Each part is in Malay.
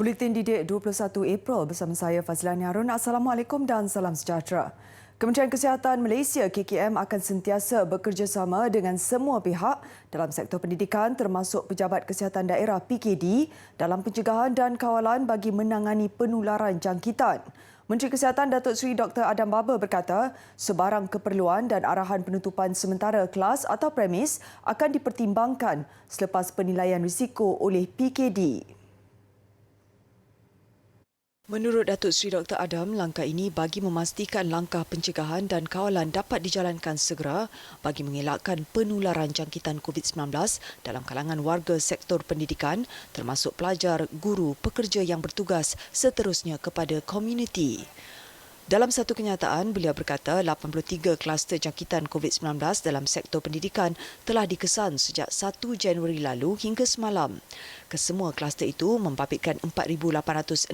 Buletin Didik 21 April bersama saya Fazlani Harun. Assalamualaikum dan salam sejahtera. Kementerian Kesihatan Malaysia KKM akan sentiasa bekerjasama dengan semua pihak dalam sektor pendidikan termasuk Pejabat Kesihatan Daerah PKD dalam pencegahan dan kawalan bagi menangani penularan jangkitan. Menteri Kesihatan Datuk Seri Dr. Adam Baba berkata, sebarang keperluan dan arahan penutupan sementara kelas atau premis akan dipertimbangkan selepas penilaian risiko oleh PKD. Menurut Datuk Seri Dr. Adam, langkah ini bagi memastikan langkah pencegahan dan kawalan dapat dijalankan segera bagi mengelakkan penularan jangkitan COVID-19 dalam kalangan warga sektor pendidikan termasuk pelajar, guru, pekerja yang bertugas seterusnya kepada komuniti. Dalam satu kenyataan, beliau berkata 83 kluster jangkitan COVID-19 dalam sektor pendidikan telah dikesan sejak 1 Januari lalu hingga semalam. Kesemua kluster itu membabitkan 4,868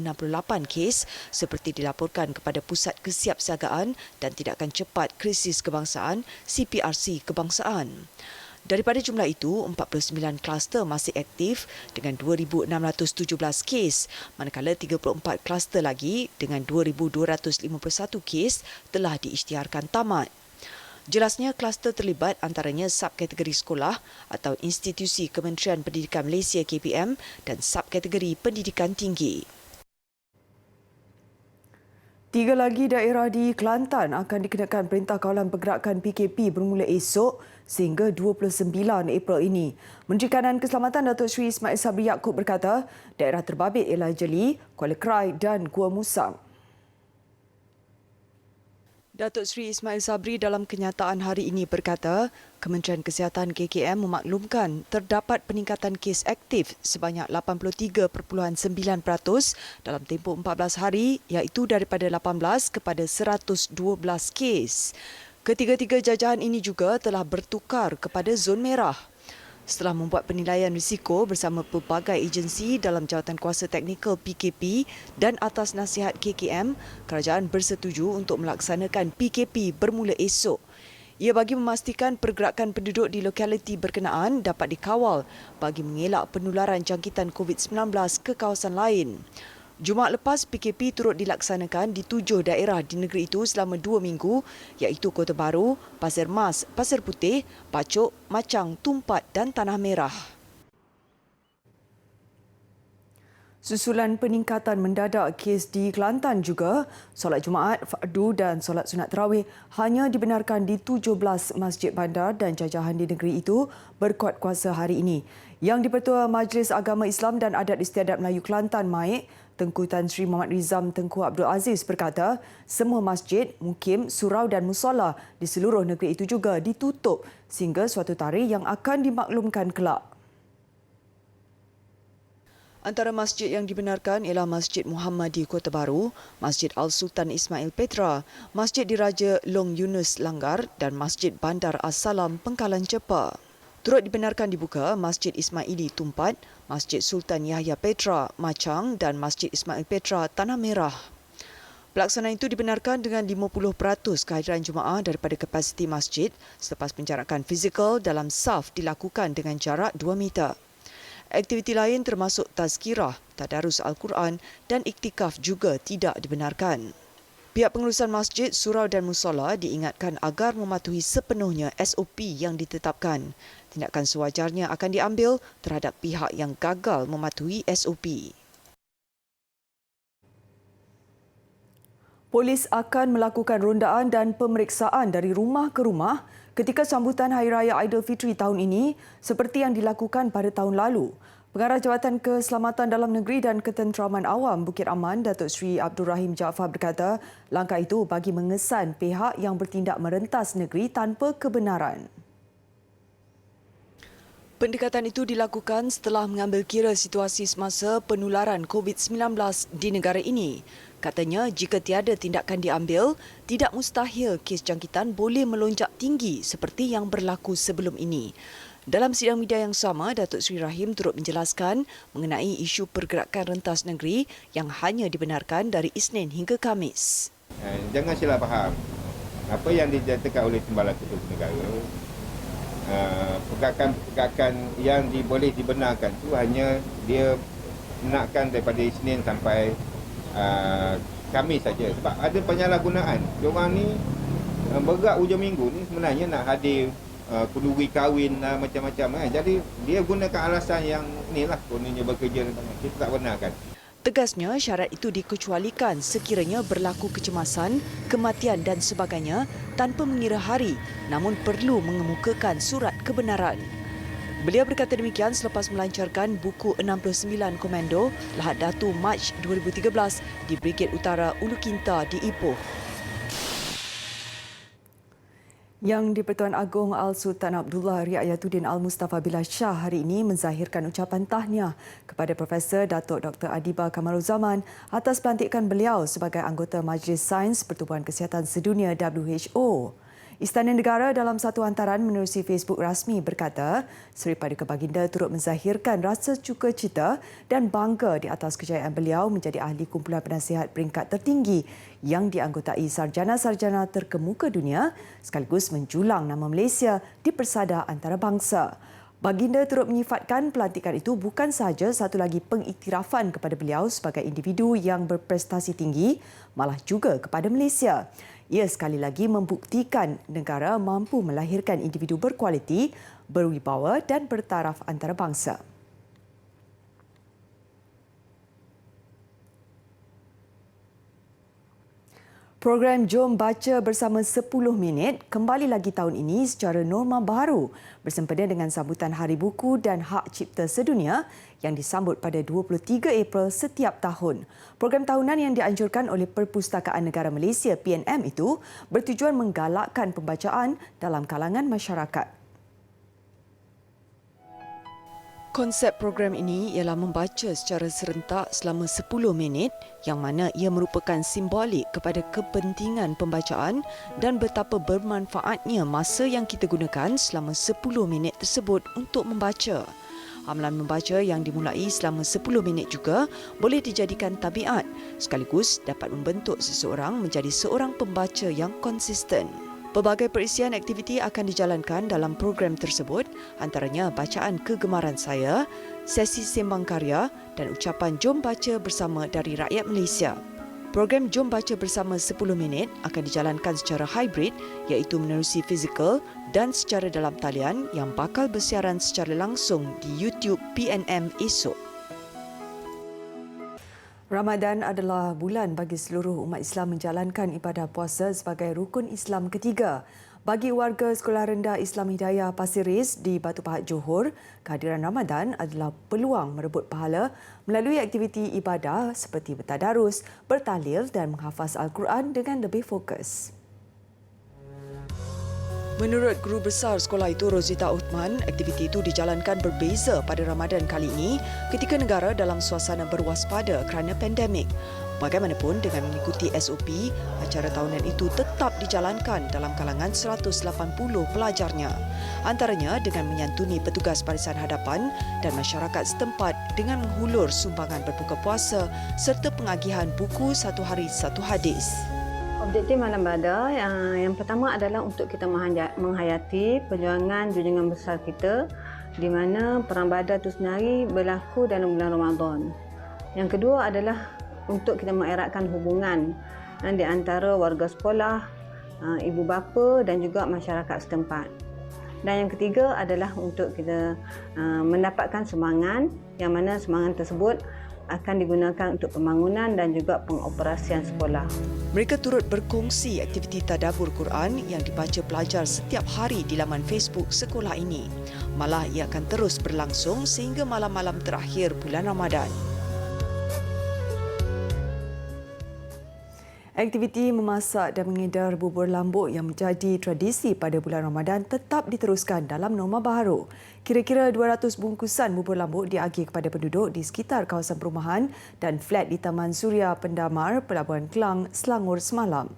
kes seperti dilaporkan kepada Pusat Kesiapsiagaan dan Tindakan Cepat Krisis Kebangsaan CPRC Kebangsaan. Daripada jumlah itu, 49 kluster masih aktif dengan 2,617 kes, manakala 34 kluster lagi dengan 2,251 kes telah diisytiharkan tamat. Jelasnya kluster terlibat antaranya subkategori sekolah atau institusi Kementerian Pendidikan Malaysia KPM dan subkategori pendidikan tinggi. 3 lagi daerah di Kelantan akan dikenakan Perintah Kawalan Pergerakan PKP bermula esok sehingga 29 April ini. Menteri Kanan Keselamatan Datuk Seri Ismail Sabri Yaakob berkata, daerah terbabit ialah Jeli, Kuala Krai dan Gua Musang. Datuk Seri Ismail Sabri dalam kenyataan hari ini berkata, Kementerian Kesihatan KKM memaklumkan terdapat peningkatan kes aktif sebanyak 83.9% dalam tempoh 14 hari iaitu daripada 18 kepada 112 kes. Ketiga-tiga jajahan ini juga telah bertukar kepada zon merah. Setelah membuat penilaian risiko bersama pelbagai agensi dalam jawatankuasa teknikal PKP dan atas nasihat KKM, kerajaan bersetuju untuk melaksanakan PKP bermula esok. Ia bagi memastikan pergerakan penduduk di lokaliti berkenaan dapat dikawal bagi mengelak penularan jangkitan COVID-19 ke kawasan lain. Jumaat lepas, PKP turut dilaksanakan di 7 daerah di negeri itu selama 2 minggu iaitu Kota Baru, Pasir Mas, Pasir Putih, Pacok, Macang, Tumpat dan Tanah Merah. Susulan peningkatan mendadak kes di Kelantan juga, solat Jumaat, fardu dan solat sunat tarawih hanya dibenarkan di 17 masjid bandar dan jajahan di negeri itu berkuat kuasa hari ini. Yang di-Pertua Majlis Agama Islam dan Adat Istiadat Melayu Kelantan MAIK, Tengku Tan Sri Muhammad Rizam Tengku Abdul Aziz berkata, semua masjid, mukim, surau dan musola di seluruh negeri itu juga ditutup sehingga suatu tarikh yang akan dimaklumkan kelak. Antara masjid yang dibenarkan ialah Masjid Muhammadi Kota Baru, Masjid Al-Sultan Ismail Petra, Masjid Diraja Long Yunus Langgar dan Masjid Bandar As-Salam Pengkalan Cepa. Turut dibenarkan dibuka Masjid Ismaili Tumpat, Masjid Sultan Yahya Petra, Macang dan Masjid Ismail Petra, Tanah Merah. Pelaksanaan itu dibenarkan dengan 50% kehadiran jemaah daripada kapasiti masjid selepas penjarakan fizikal dalam saf dilakukan dengan jarak 2 meter. Aktiviti lain termasuk tazkirah, tadarus Al-Quran dan iktikaf juga tidak dibenarkan. Pihak pengurusan masjid, surau dan musola diingatkan agar mematuhi sepenuhnya SOP yang ditetapkan. Tindakan sewajarnya akan diambil terhadap pihak yang gagal mematuhi SOP. Polis akan melakukan rondaan dan pemeriksaan dari rumah ke rumah ketika sambutan Hari Raya Aidilfitri tahun ini seperti yang dilakukan pada tahun lalu. Pengarah Jabatan Keselamatan Dalam Negeri dan Ketenteraman Awam Bukit Aman, Datuk Seri Abdul Rahim Jaafar berkata, langkah itu bagi mengesan pihak yang bertindak merentas negeri tanpa kebenaran. Pendekatan itu dilakukan setelah mengambil kira situasi semasa penularan COVID-19 di negara ini. Katanya, jika tiada tindakan diambil, tidak mustahil kes jangkitan boleh melonjak tinggi seperti yang berlaku sebelum ini. Dalam sidang media yang sama, Datuk Seri Rahim turut menjelaskan mengenai isu pergerakan rentas negeri yang hanya dibenarkan dari Isnin hingga Khamis. Jangan salah faham. Apa yang dinyatakan oleh Timbalan Ketua Negara, pergerakan yang boleh dibenarkan itu hanya dia nakkan daripada Isnin sampai Khamis saja. Sebab ada penyalahgunaan. Diorang ni bergerak hujung minggu ni sebenarnya nak hadir kenduri kahwin macam-macam kan. Jadi dia gunakan alasan yang inilah kononnya bekerja. Kita tak benarkan. Tegasnya, syarat itu dikecualikan sekiranya berlaku kecemasan, kematian dan sebagainya tanpa mengira hari, namun perlu mengemukakan surat kebenaran. Beliau berkata demikian selepas melancarkan buku 69 Komando Lahad Datu Mac 2013 di Brigade Utara Ulu Kinta di Ipoh. Yang di-Pertuan Agong Al-Sultan Abdullah Riayatuddin Al-Mustafa Billah Shah hari ini menzahirkan ucapan tahniah kepada Profesor Datuk Dr. Adiba Kamaruzaman atas pelantikan beliau sebagai anggota Majlis Sains Pertubuhan Kesihatan Sedunia WHO. Istana Negara dalam satu hantaran menerusi Facebook rasmi berkata, Seri Paduka Baginda turut menzahirkan rasa cukacita dan bangga di atas kejayaan beliau menjadi ahli kumpulan penasihat peringkat tertinggi yang dianggotai sarjana-sarjana terkemuka dunia sekaligus menjulang nama Malaysia di persada antarabangsa. Baginda turut menyifatkan pelantikan itu bukan sahaja satu lagi pengiktirafan kepada beliau sebagai individu yang berprestasi tinggi, malah juga kepada Malaysia. Ia sekali lagi membuktikan negara mampu melahirkan individu berkualiti, berwibawa dan bertaraf antarabangsa. Program Jom Baca Bersama 10 Minit kembali lagi tahun ini secara norma baru bersempena dengan sambutan Hari Buku dan Hak Cipta Sedunia yang disambut pada 23 April setiap tahun. Program tahunan yang dianjurkan oleh Perpustakaan Negara Malaysia PNM itu bertujuan menggalakkan pembacaan dalam kalangan masyarakat. Konsep program ini ialah membaca secara serentak selama 10 minit yang mana ia merupakan simbolik kepada kepentingan pembacaan dan betapa bermanfaatnya masa yang kita gunakan selama 10 minit tersebut untuk membaca. Amalan membaca yang dimulai selama 10 minit juga boleh dijadikan tabiat sekaligus dapat membentuk seseorang menjadi seorang pembaca yang konsisten. Pelbagai perisian aktiviti akan dijalankan dalam program tersebut, antaranya bacaan kegemaran saya, sesi sembang karya dan ucapan Jom Baca Bersama dari rakyat Malaysia. Program Jom Baca Bersama 10 Minit akan dijalankan secara hybrid iaitu menerusi fizikal dan secara dalam talian yang bakal bersiaran secara langsung di YouTube PNM esok. Ramadan adalah bulan bagi seluruh umat Islam menjalankan ibadah puasa sebagai rukun Islam ketiga. Bagi warga Sekolah Rendah Islam Hidayah Pasir Ris di Batu Pahat Johor, kehadiran Ramadan adalah peluang merebut pahala melalui aktiviti ibadah seperti bertadarus, bertahlil dan menghafaz Al-Quran dengan lebih fokus. Menurut Guru Besar sekolah itu, Rosita Uthman, aktiviti itu dijalankan berbeza pada Ramadan kali ini ketika negara dalam suasana berwaspada kerana pandemik. Bagaimanapun, dengan mengikuti SOP, acara tahunan itu tetap dijalankan dalam kalangan 180 pelajarnya. Antaranya dengan menyantuni petugas barisan hadapan dan masyarakat setempat dengan menghulur sumbangan berbuka puasa serta pengagihan buku satu hari satu hadis. Objektif Malam Badar yang pertama adalah untuk kita menghayati perjuangan junjungan besar kita di mana Perang Badar itu sendiri berlaku dalam bulan Ramadan. Yang kedua adalah untuk kita mengeratkan hubungan di antara warga sekolah, ibu bapa dan juga masyarakat setempat. Dan yang ketiga adalah untuk kita mendapatkan sumbangan yang mana sumbangan tersebut akan digunakan untuk pembangunan dan juga pengoperasian sekolah. Mereka turut berkongsi aktiviti tadabbur Quran yang dibaca pelajar setiap hari di laman Facebook sekolah ini. Malah ia akan terus berlangsung sehingga malam-malam terakhir bulan Ramadan. Aktiviti memasak dan mengedar bubur lambuk yang menjadi tradisi pada bulan Ramadan tetap diteruskan dalam norma baru. Kira-kira 200 bungkusan bubur lambuk diagih kepada penduduk di sekitar kawasan perumahan dan flat di Taman Suria Pendamar, Pelabuhan Kelang, Selangor semalam.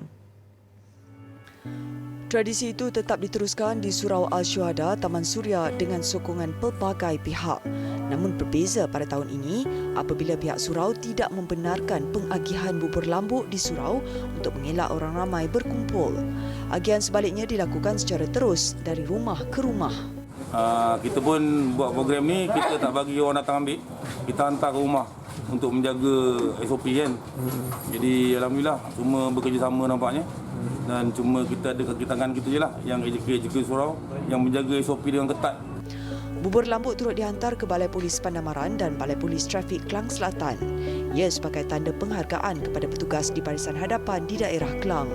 Tradisi itu tetap diteruskan di Surau Al-Syuhada, Taman Suria dengan sokongan pelbagai pihak. Namun berbeza pada tahun ini apabila pihak surau tidak membenarkan pengagihan bubur lambuk di surau untuk mengelak orang ramai berkumpul. Agihan sebaliknya dilakukan secara terus dari rumah ke rumah. Kita pun buat program ni, kita tak bagi orang datang ambil, kita hantar ke rumah untuk menjaga SOP kan. Jadi alhamdulillah semua bekerjasama nampaknya. Dan cuma kita ada kaki tangan kita je lah yang ejeka surau yang menjaga SOP dengan ketat. Bubur lambuk turut dihantar ke Balai Polis Pandamaran dan Balai Polis Trafik Klang Selatan. Ia sebagai tanda penghargaan kepada petugas di barisan hadapan di daerah Klang.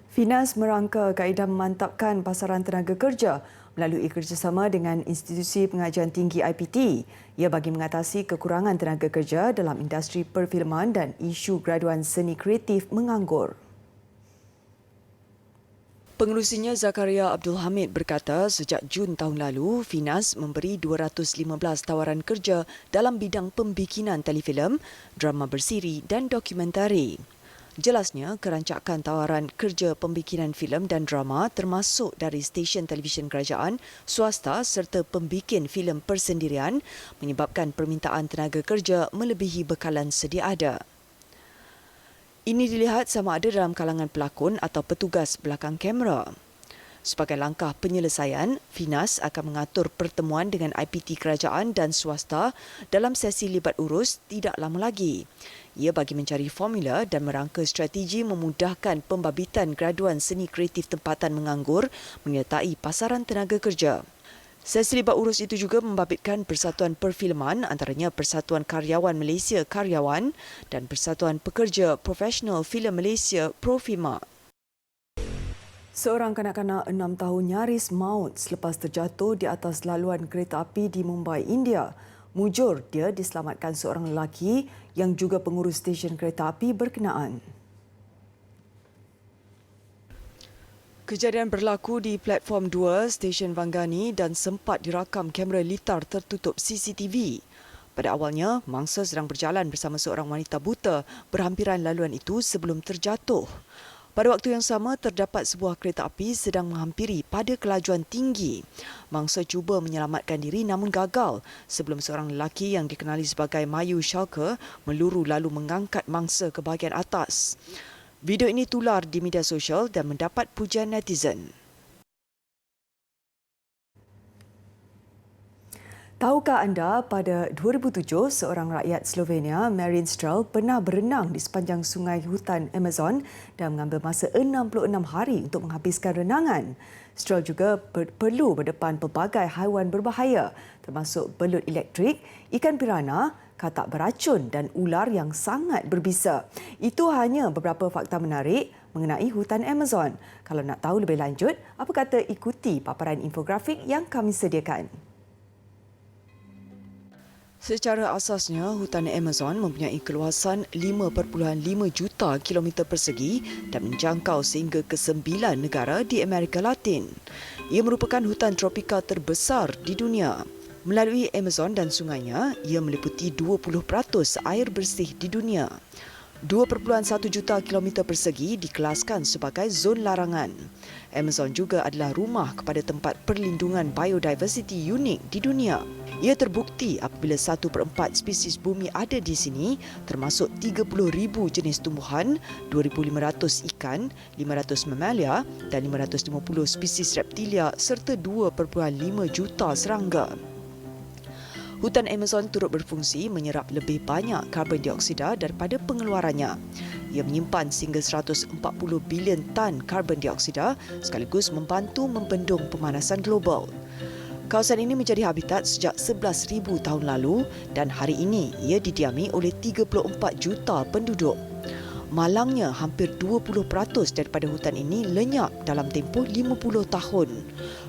Finas merangka kaedah memantapkan pasaran tenaga kerja melalui kerjasama dengan institusi pengajian tinggi IPT. Ia bagi mengatasi kekurangan tenaga kerja dalam industri perfilman dan isu graduan seni kreatif menganggur. Pengerusinya Zakaria Abdul Hamid berkata sejak Jun tahun lalu, Finas memberi 215 tawaran kerja dalam bidang pembikinan telefilm, drama bersiri dan dokumentari. Jelasnya, kerancakan tawaran kerja pembikinan filem dan drama termasuk dari stesen televisyen kerajaan, swasta serta pembikin filem persendirian menyebabkan permintaan tenaga kerja melebihi bekalan sedia ada. Ini dilihat sama ada dalam kalangan pelakon atau petugas belakang kamera. Sebagai langkah penyelesaian, Finas akan mengatur pertemuan dengan IPT kerajaan dan swasta dalam sesi libat urus tidak lama lagi. Ia bagi mencari formula dan merangka strategi memudahkan pembabitan graduan seni kreatif tempatan menganggur menyertai pasaran tenaga kerja. Sesi libat urus itu juga membabitkan Persatuan Perfilman, antaranya Persatuan Karyawan Malaysia Karyawan dan Persatuan Pekerja Profesional Filem Malaysia Profima. Seorang kanak-kanak 6 tahun nyaris maut selepas terjatuh di atas laluan kereta api di Mumbai, India. Mujur, dia diselamatkan seorang lelaki yang juga pengurus stesen kereta api berkenaan. Kejadian berlaku di platform 2 stesen Vanggani dan sempat dirakam kamera litar tertutup CCTV. Pada awalnya, mangsa sedang berjalan bersama seorang wanita buta berhampiran laluan itu sebelum terjatuh. Pada waktu yang sama, terdapat sebuah kereta api sedang menghampiri pada kelajuan tinggi. Mangsa cuba menyelamatkan diri namun gagal sebelum seorang lelaki yang dikenali sebagai Mayu Shalker meluru lalu mengangkat mangsa ke bahagian atas. Video ini tular di media sosial dan mendapat pujian netizen. Tahukah anda pada 2007 seorang rakyat Slovenia, Marin Strel, pernah berenang di sepanjang sungai hutan Amazon dan mengambil masa 66 hari untuk menghabiskan renangan. Strel juga perlu berdepan pelbagai haiwan berbahaya termasuk belut elektrik, ikan pirana, katak beracun dan ular yang sangat berbisa. Itu hanya beberapa fakta menarik mengenai hutan Amazon. Kalau nak tahu lebih lanjut, apa kata ikuti paparan infografik yang kami sediakan. Secara asasnya, hutan Amazon mempunyai keluasan 5.5 juta kilometer persegi dan menjangkau sehingga ke 9 negara di Amerika Latin. Ia merupakan hutan tropika terbesar di dunia. Melalui Amazon dan sungainya, ia meliputi 20% air bersih di dunia. 2.1 juta kilometer persegi dikelaskan sebagai zon larangan. Amazon juga adalah rumah kepada tempat perlindungan biodiversiti unik di dunia. Ia terbukti apabila 1/4 spesies bumi ada di sini, termasuk 30,000 jenis tumbuhan, 2,500 ikan, 500 mamalia dan 550 spesies reptilia serta 2.5 juta serangga. Hutan Amazon turut berfungsi menyerap lebih banyak karbon dioksida daripada pengeluarannya. Ia menyimpan sehingga 140 bilion tan karbon dioksida sekaligus membantu membendung pemanasan global. Kawasan ini menjadi habitat sejak 11,000 tahun lalu dan hari ini ia didiami oleh 34 juta penduduk. Malangnya, hampir 20% daripada hutan ini lenyap dalam tempoh 50 tahun.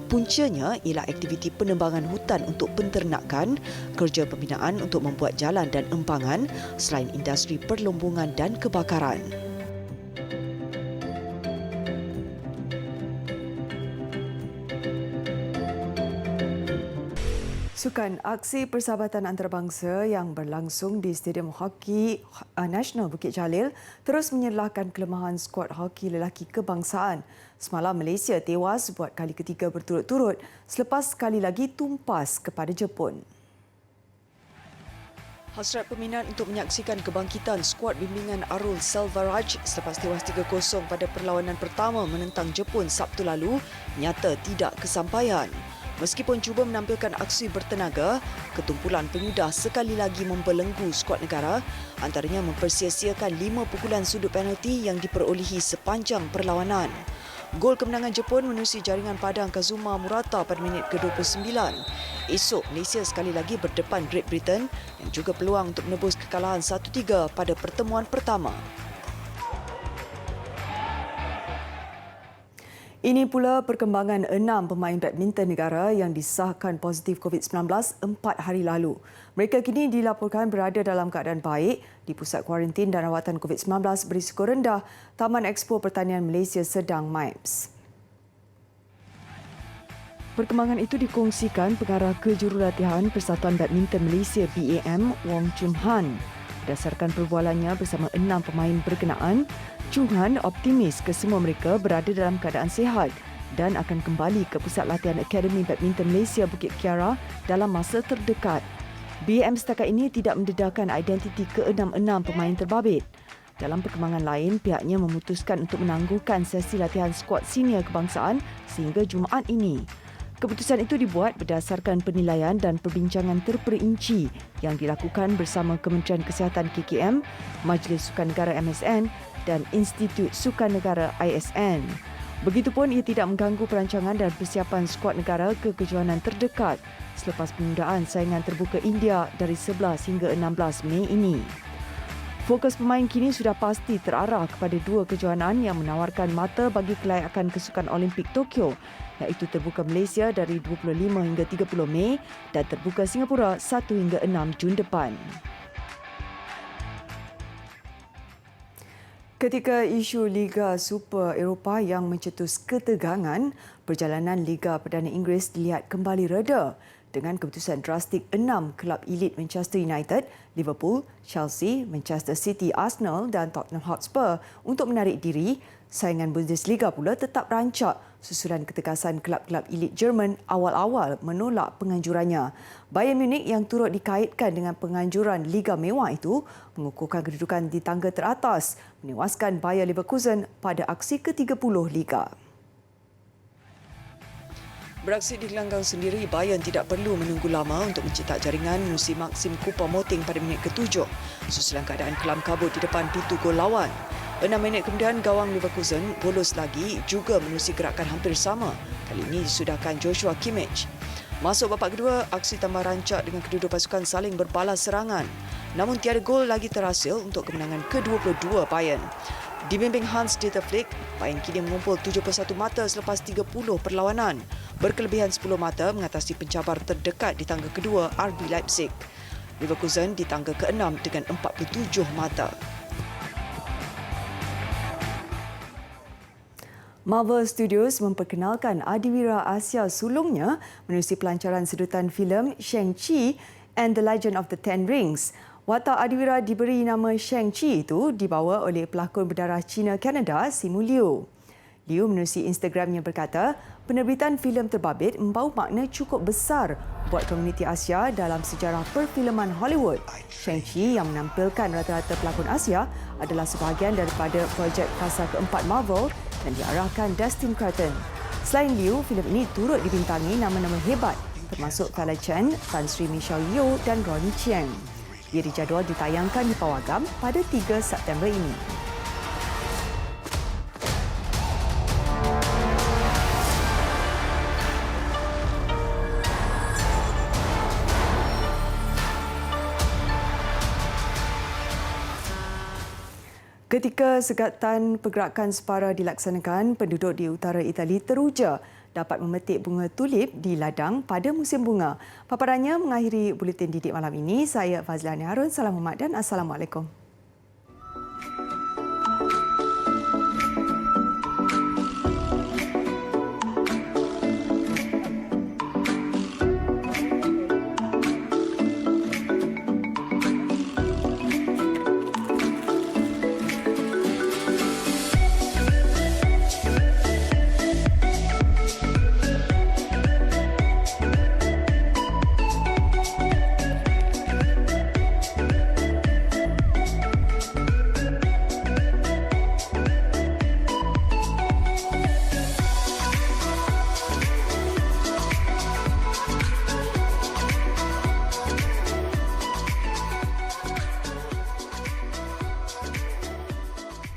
Puncanya ialah aktiviti penebangan hutan untuk penternakan, kerja pembinaan untuk membuat jalan dan empangan, selain industri perlombongan dan kebakaran. Sukan aksi persahabatan antarabangsa yang berlangsung di Stadium Hoki Nasional Bukit Jalil terus menyerlahkan kelemahan skuad hoki lelaki kebangsaan. Semalam Malaysia tewas buat kali ketiga berturut-turut selepas sekali lagi tumpas kepada Jepun. Hasrat peminat untuk menyaksikan kebangkitan skuad bimbingan Arul Selvaraj selepas tewas 3-0 pada perlawanan pertama menentang Jepun Sabtu lalu nyata tidak kesampaian. Meskipun cuba menampilkan aksi bertenaga, ketumpulan penyudah sekali lagi membelenggu skuad negara, antaranya mempersia-siakan 5 pukulan sudut penalti yang diperolehi sepanjang perlawanan. Gol kemenangan Jepun menerusi jaringan padang Kazuma Murata pada minit ke-29. Esok, Malaysia sekali lagi berdepan Great Britain yang juga peluang untuk menebus kekalahan 1-3 pada pertemuan pertama. Ini pula perkembangan 6 pemain badminton negara yang disahkan positif COVID-19 4 hari lalu. Mereka kini dilaporkan berada dalam keadaan baik di Pusat Kuarantin dan Rawatan COVID-19 berisiko rendah Taman Expo Pertanian Malaysia Sedang MIPS. Perkembangan itu dikongsikan Pengarah Kejurulatihan Persatuan Badminton Malaysia BAM Wong Chun Han. Berdasarkan perbualannya bersama 6 pemain berkenaan, Chung Han optimis kesemua mereka berada dalam keadaan sihat dan akan kembali ke Pusat Latihan Akademi Badminton Malaysia Bukit Kiara dalam masa terdekat. BAM setakat ini tidak mendedahkan identiti ke-6 pemain terbabit. Dalam perkembangan lain, pihaknya memutuskan untuk menangguhkan sesi latihan skuad senior kebangsaan sehingga Jumaat ini. Keputusan itu dibuat berdasarkan penilaian dan perbincangan terperinci yang dilakukan bersama Kementerian Kesihatan KKM, Majlis Sukan Negara MSN dan Institut Sukan Negara ISN. Begitupun ia tidak mengganggu perancangan dan persiapan skuad negara ke kejohanan terdekat selepas penundaan saingan terbuka India dari 11 hingga 16 Mei ini. Fokus pemain kini sudah pasti terarah kepada 2 kejohanan yang menawarkan mata bagi kelayakan kesukan Olimpik Tokyo, iaitu terbuka Malaysia dari 25 hingga 30 Mei dan terbuka Singapura 1 hingga 6 Jun depan. Ketika isu Liga Super Eropah yang mencetus ketegangan, perjalanan Liga Perdana Inggeris dilihat kembali reda dengan keputusan drastik 6 kelab elit Manchester United, Liverpool, Chelsea, Manchester City, Arsenal dan Tottenham Hotspur untuk menarik diri. Saingan Bundesliga pula tetap rancak susulan ketegasan kelab-kelab elit Jerman awal-awal menolak penganjurannya. Bayern Munich yang turut dikaitkan dengan penganjuran Liga Mewah itu mengukuhkan kedudukan di tangga teratas, menewaskan Bayer Leverkusen pada aksi ke-30 Liga. Beraksi di gelanggang sendiri, Bayern tidak perlu menunggu lama untuk mencipta jaringan menerusi Maxim Choupo-Moting pada minit ke-7. Susulan keadaan kelam kabut di depan pintu gol lawan. 6 minit kemudian, gawang Leverkusen bolos lagi juga menerusi gerakan hampir sama. Kali ini disudahkan Joshua Kimmich. Masuk babak kedua, aksi tambah rancak dengan kedua-dua pasukan saling berbalas serangan. Namun tiada gol lagi terhasil untuk kemenangan ke-22 Bayern. Dibimbing Hans-Dieter Flick, Bayern kini mengumpul 71 mata selepas 30 perlawanan. Berkelebihan 10 mata mengatasi pencabar terdekat di tangga kedua RB Leipzig. Leverkusen di tangga ke-6 dengan 47 mata. Marvel Studios memperkenalkan adiwira Asia sulungnya menerusi pelancaran sedutan filem Shang-Chi and the Legend of the Ten Rings. Watak adiwira diberi nama Shang-Chi itu dibawa oleh pelakon berdarah Cina-Kanada Simu Liu. Liu menerusi Instagramnya berkata, penerbitan filem terbabit membawa makna cukup besar buat komuniti Asia dalam sejarah perfilman Hollywood. Shang-Chi yang menampilkan rata-rata pelakon Asia adalah sebahagian daripada projek fasa keempat Marvel dan diarahkan Dustin Creighton. Selain Liu, filem ini turut dibintangi nama-nama hebat termasuk Fala Chen, Tan Sri Michelle Yeoh dan Ronnie Chieng. Ia dijadual ditayangkan di Pawagam pada 3 September ini. Ketika segatan pergerakan separa dilaksanakan, penduduk di utara Itali teruja dapat memetik bunga tulip di ladang pada musim bunga. Paparannya mengakhiri buletin didik malam ini. Saya Fazliana Harun. Salam hormat dan Assalamualaikum.